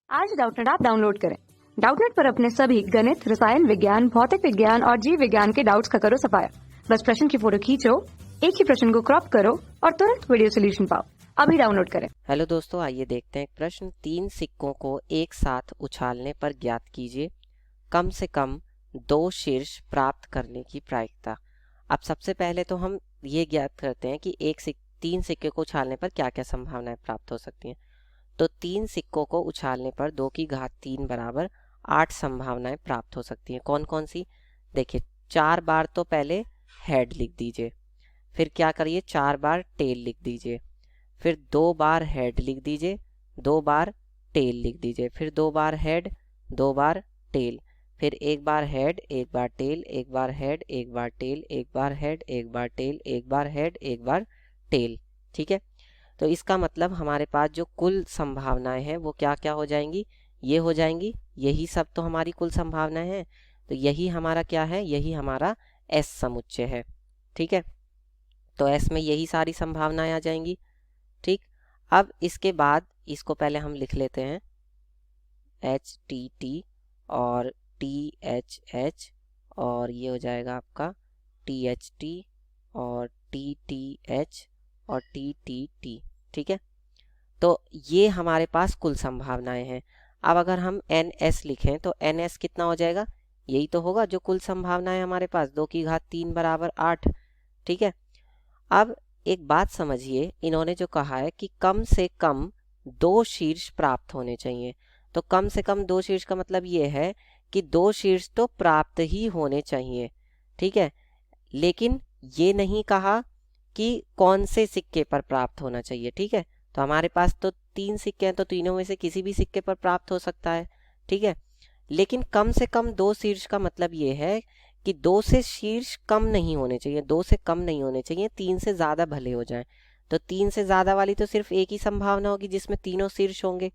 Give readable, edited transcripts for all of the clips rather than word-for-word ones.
आज Doubtnut app download करें। Doubtnut पर अपने सभी गणित, रसायन विज्ञान, भौतिक विज्ञान और जीव विज्ञान के डाउट्स का करो सफाया। बस प्रश्न की फोटो खींचो, एक ही प्रश्न को क्रॉप करो और तुरंत वीडियो सोल्यूशन पाओ। अभी डाउनलोड करें। हेलो दोस्तों, आइए देखते हैं एक प्रश्न। 3 सिक्कों को एक साथ उछालने पर ज्ञात कीजिए कम से कम 2 शीर्ष प्राप्त करने की प्रायिकता। अब सबसे पहले तो हम ये ज्ञात करते हैं कि 3 सिक्के को उछालने पर क्या क्या संभावनाएं प्राप्त हो सकती हैं। तो 3 सिक्कों को उछालने पर 2 की घात 3 बराबर 8 संभावनाएं प्राप्त हो सकती हैं। कौन कौन सी? देखिए, 4 बार तो पहले हेड लिख दीजिए, फिर क्या करिए 4 बार टेल लिख दीजिए, फिर 2 बार हेड लिख दीजिए, 2 बार टेल लिख दीजिए, फिर 2 बार हेड, 2 बार टेल, फिर 1 बार हेड, 1 बार टेल, 1 बार हेड, 1 बार टेल, 1 बार हेड, 1 बार टेल, 1 बार हेड, 1 बार टेल। ठीक है, तो इसका मतलब हमारे पास जो कुल संभावनाएं हैं वो क्या क्या हो जाएंगी? ये हो जाएंगी। यही सब तो हमारी कुल संभावनाएं हैं। तो यही हमारा क्या है? यही हमारा एस समुच्चय है। ठीक है, तो एस में यही सारी संभावनाएं आ जाएंगी। ठीक, अब इसके बाद इसको पहले हम लिख लेते हैं एच टी टी और टी एच एच, और ये हो जाएगा आपका टी एच टी और टी टी एच और टी टी टी। ठीक है, तो ये हमारे पास कुल संभावनाएं हैं। अब अगर हम एन एस लिखें तो एन एस कितना हो जाएगा? यही तो होगा जो कुल संभावनाएं हमारे पास, 2 की घात 3 बराबर 8। ठीक है, अब एक बात समझिए, इन्होंने जो कहा है कि कम से कम 2 शीर्ष प्राप्त होने चाहिए। तो कम से कम 2 शीर्ष का मतलब ये है कि 2 शीर्ष तो प्राप्त ही होने चाहिए। ठीक है, लेकिन ये नहीं कहा कि कौन से सिक्के पर प्राप्त होना चाहिए। ठीक है, तो हमारे पास तो 3 सिक्के हैं, तो तीनों में से किसी भी सिक्के पर प्राप्त हो सकता है। ठीक है, लेकिन कम से कम 2 शीर्ष का मतलब ये है कि 2 से शीर्ष कम नहीं होने चाहिए, 2 से कम नहीं होने चाहिए, 3 से ज़्यादा भले हो जाएं। तो 3 से ज़्यादा वाली तो सिर्फ एक ही संभावना होगी जिसमें तीनों शीर्ष होंगे।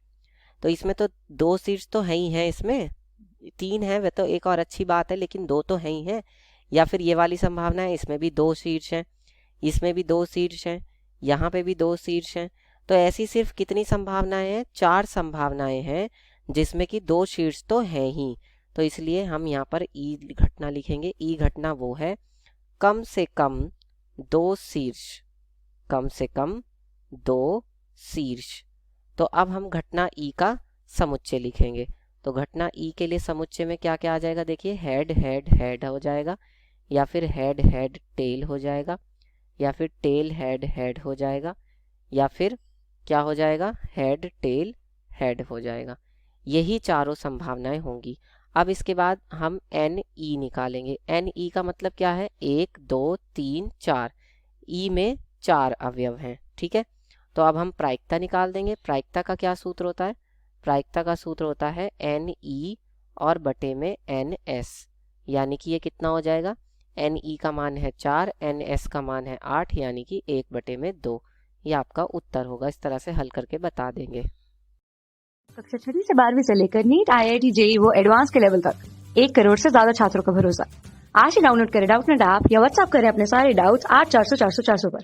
तो इसमें तो 2 शीर्ष तो है ही हैं, इसमें 3 है वह तो एक और अच्छी बात है, लेकिन 2 तो है ही हैं। या फिर ये वाली संभावना है, इसमें भी 2 शीर्ष हैं, इसमें भी 2 शीर्ष हैं, यहाँ पे भी 2 शीर्ष हैं। तो ऐसी सिर्फ कितनी संभावनाएं हैं? 4 संभावनाएं हैं जिसमें कि 2 शीर्ष तो हैं ही। तो इसलिए हम यहाँ पर ई घटना लिखेंगे। ई घटना वो है कम से कम 2 शीर्ष, कम से कम 2 शीर्ष। तो अब हम घटना ई का समुच्चय लिखेंगे। तो घटना ई के लिए समुच्चय में क्या क्या आ जाएगा? देखिए, हेड हेड हेड हो जाएगा, या फिर हेड हेड टेल हो जाएगा, या फिर टेल हेड हेड हो जाएगा, या फिर क्या हो जाएगा? हेड टेल हेड हो जाएगा। यही चारों संभावनाएं होंगी। अब इसके बाद हम एन ई निकालेंगे। एन ई का मतलब क्या है? 1 2 3 4। ई में 4 अवयव हैं। ठीक है, तो अब हम प्रायिकता निकाल देंगे। प्रायिकता का क्या सूत्र होता है? प्रायिकता का सूत्र होता है एन ई और बटे में एन एस, यानी कि ये कितना हो जाएगा? एन ई का मान है 4, एन एस का मान है 8, यानी कि 1 बटे में 2। ये आपका उत्तर होगा। इस तरह से हल करके बता देंगे। कक्षा 6 से 12वीं से लेकर नीट, IIT, JEE वो एडवांस के लेवल तक 1 करोड़ से ज्यादा छात्रों का भरोसा। आज ही डाउनलोड करें डाउटनेट ऐप या व्हाट्सएप करें अपने सारे डाउट्स 8400 400 400 पर।